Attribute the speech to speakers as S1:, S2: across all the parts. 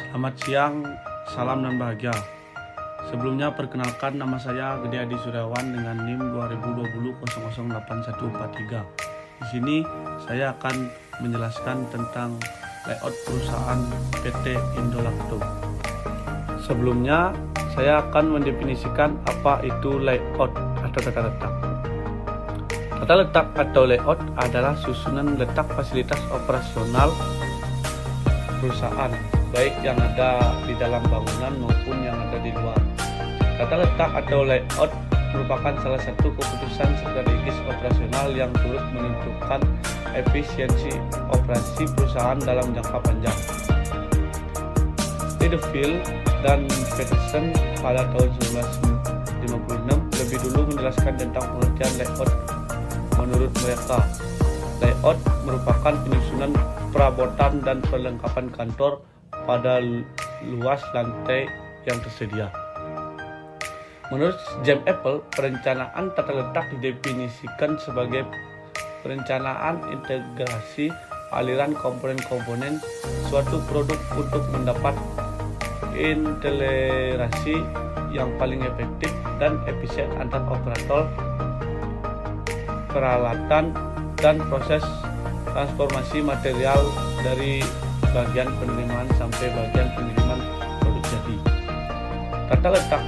S1: Selamat siang, salam dan bahagia. Sebelumnya perkenalkan, nama saya Gede Adi Suryawan dengan NIM 2020008143. Di sini saya akan menjelaskan tentang layout perusahaan PT Indolacto. Sebelumnya saya akan mendefinisikan apa itu layout atau tata letak. Tata letak atau layout adalah susunan letak fasilitas operasional perusahaan, baik yang ada di dalam bangunan maupun yang ada di luar. Tata letak atau layout merupakan salah satu keputusan strategis operasional yang turut menentukan efisiensi operasi perusahaan dalam jangka panjang. Littlefield dan Peterson pada tahun 1956 lebih dulu menjelaskan tentang pengertian layout. Menurut mereka, layout merupakan penyusunan perabotan dan perlengkapan kantor pada luas lantai yang tersedia. Menurut James Apple, perencanaan tata letak didefinisikan sebagai perencanaan integrasi aliran komponen-komponen suatu produk untuk mendapat integrasi yang paling efektif dan efisien antar operator, peralatan, dan proses transformasi material dari bagian penerimaan sampai bagian pengiriman produk jadi. Tata letak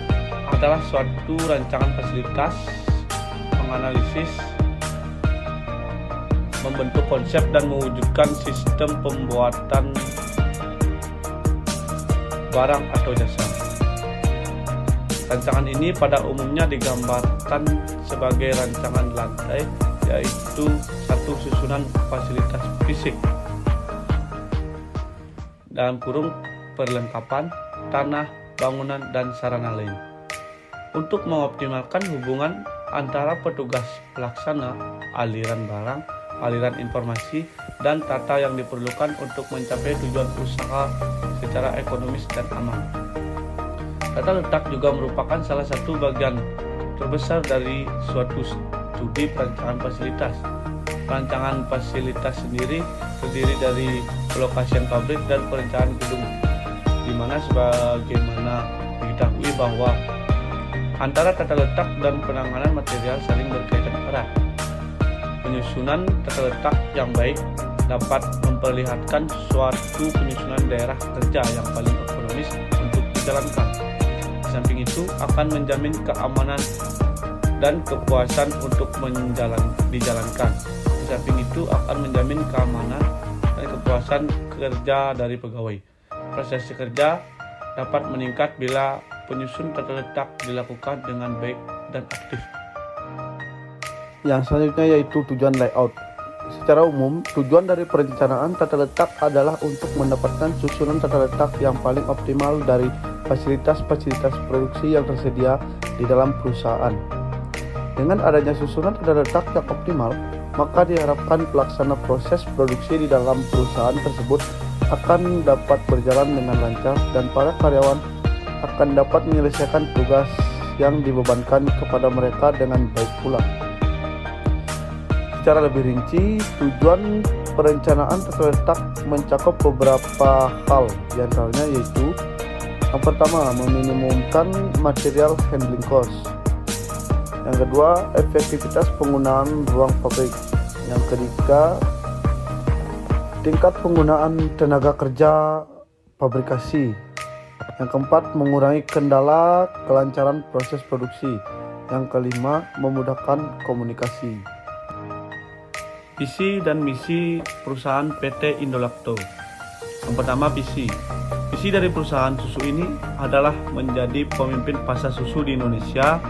S1: adalah suatu rancangan fasilitas, menganalisis, membentuk konsep dan mewujudkan sistem pembuatan barang atau jasa. Rancangan ini pada umumnya digambarkan sebagai rancangan lantai, yaitu satu susunan fasilitas fisik dalam kurung perlengkapan, tanah, bangunan, dan sarana lain. Untuk mengoptimalkan hubungan antara petugas pelaksana, aliran barang, aliran informasi, dan tata yang diperlukan untuk mencapai tujuan usaha secara ekonomis dan aman. Tata letak juga merupakan salah satu bagian terbesar dari suatu studi perencanaan fasilitas. Perencanaan fasilitas sendiri terdiri dari pelokasian pabrik dan perencanaan gedung, di mana sebagaimana diketahui bahwa antara tata letak dan penanganan material saling berkaitan erat. Penyusunan tata letak yang baik dapat memperlihatkan suatu penyusunan daerah kerja yang paling ekonomis untuk dijalankan. Di samping itu akan menjamin keamanan dan kepuasan untuk dijalankan. Di samping itu akan menjamin keamanan dan kepuasan kerja dari pegawai. Proses kerja dapat meningkat bila penyusun tata letak dilakukan dengan baik dan aktif. Yang selanjutnya yaitu tujuan layout. Secara umum, tujuan dari perencanaan tata letak adalah untuk mendapatkan susunan tata letak yang paling optimal dari fasilitas-fasilitas produksi yang tersedia di dalam perusahaan. Dengan adanya susunan tata letak yang optimal, maka diharapkan pelaksana proses produksi di dalam perusahaan tersebut akan dapat berjalan dengan lancar dan para karyawan akan dapat menyelesaikan tugas yang dibebankan kepada mereka dengan baik pula. Secara lebih rinci, tujuan perencanaan tata letak mencakup beberapa hal, diantaranya yaitu: yang pertama, meminimumkan material handling cost. Yang kedua, efektivitas penggunaan ruang pabrik. Yang ketiga, tingkat penggunaan tenaga kerja fabrikasi. Yang keempat, mengurangi kendala kelancaran proses produksi. Yang kelima, memudahkan komunikasi. Visi dan misi perusahaan PT Indolacto. Yang pertama, visi. Visi dari perusahaan susu ini adalah menjadi pemimpin pasar susu di Indonesia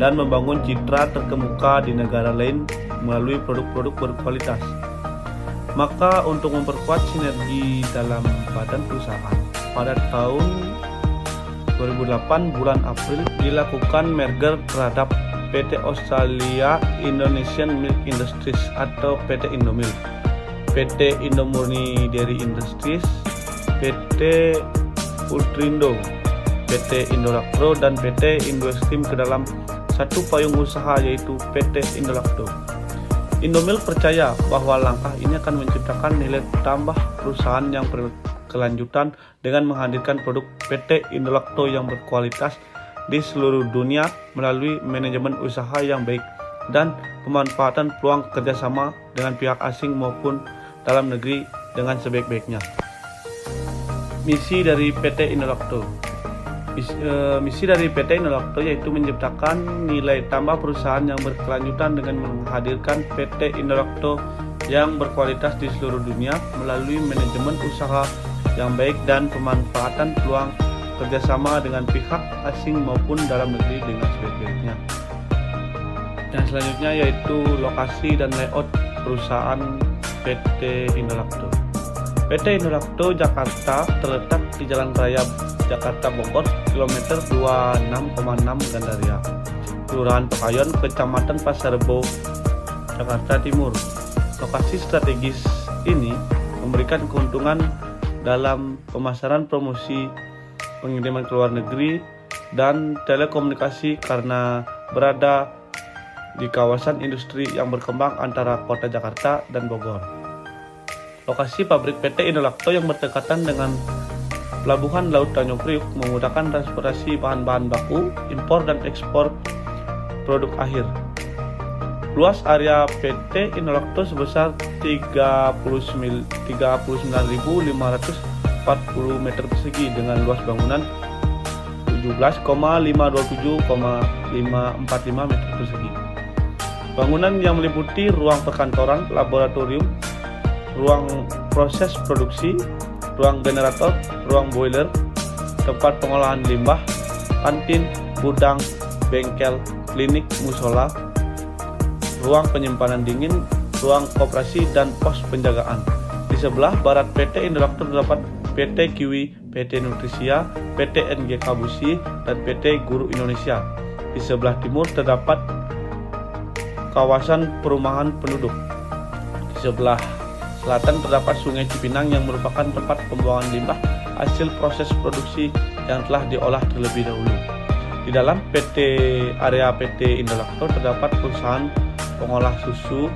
S1: dan membangun citra terkemuka di negara lain melalui produk-produk berkualitas. Maka untuk memperkuat sinergi dalam badan perusahaan, pada tahun 2008 bulan April dilakukan merger terhadap PT Australia Indonesian Milk Industries atau PT Indomilk, PT Indomurni Dairy Industries, PT Ultrindo, PT Indolacto, dan PT Indoesteam ke dalam satu payung usaha yaitu PT Indolacto. Indomilk percaya bahwa langkah ini akan menciptakan nilai tambah perusahaan yang berkelanjutan dengan menghadirkan produk PT Indolacto yang berkualitas di seluruh dunia melalui manajemen usaha yang baik dan pemanfaatan peluang kerjasama dengan pihak asing maupun dalam negeri dengan sebaik-baiknya. Misi dari PT Indolacto. Misi dari PT Indolacto yaitu menciptakan nilai tambah perusahaan yang berkelanjutan dengan menghadirkan PT Indolacto yang berkualitas di seluruh dunia melalui manajemen usaha yang baik dan pemanfaatan peluang kerjasama dengan pihak asing maupun dalam negeri dengan sebaik-baiknya. Dan selanjutnya yaitu lokasi dan layout perusahaan PT Indolacto. PT Indolacto Jakarta terletak di Jalan Raya Jakarta Bogor, kilometer 26,6 Gandaria, Kelurahan Pekayon, Kecamatan Pasar Rebo, Jakarta Timur. Lokasi strategis ini memberikan keuntungan dalam pemasaran, promosi, pengiriman ke luar negeri, dan telekomunikasi karena berada di kawasan industri yang berkembang antara kota Jakarta dan Bogor. Lokasi pabrik PT Indolacto yang berdekatan dengan Pelabuhan Laut Tanjung Priuk memudahkan transportasi bahan-bahan baku, impor dan ekspor produk akhir. Luas area PT Indolacto sebesar 39.540 meter persegi dengan luas bangunan 17,527,545 meter persegi. Bangunan yang meliputi ruang perkantoran, laboratorium, ruang proses produksi, ruang generator, ruang boiler, tempat pengolahan limbah, kantin, gudang, bengkel, klinik, musola, ruang penyimpanan dingin, ruang koperasi, dan pos penjagaan. Di sebelah barat PT Indolacto terdapat PT Kiwi, PT Nutrisia, PT NGK Busi, dan PT Guru Indonesia. Di sebelah timur terdapat kawasan perumahan penduduk. Di sebelah selatan terdapat Sungai Cipinang yang merupakan tempat pembuangan limbah hasil proses produksi yang telah diolah terlebih dahulu. Di dalam area PT Indolacto terdapat perusahaan pengolah susu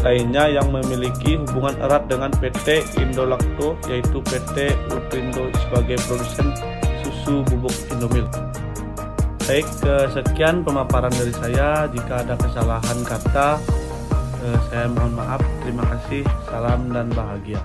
S1: lainnya yang memiliki hubungan erat dengan PT Indolacto, yaitu PT Ultrindo sebagai produsen susu bubuk Indomilk. Baik, sekian pemaparan dari saya. Jika ada kesalahan kata, saya mohon maaf. Terima kasih. Salam dan bahagia.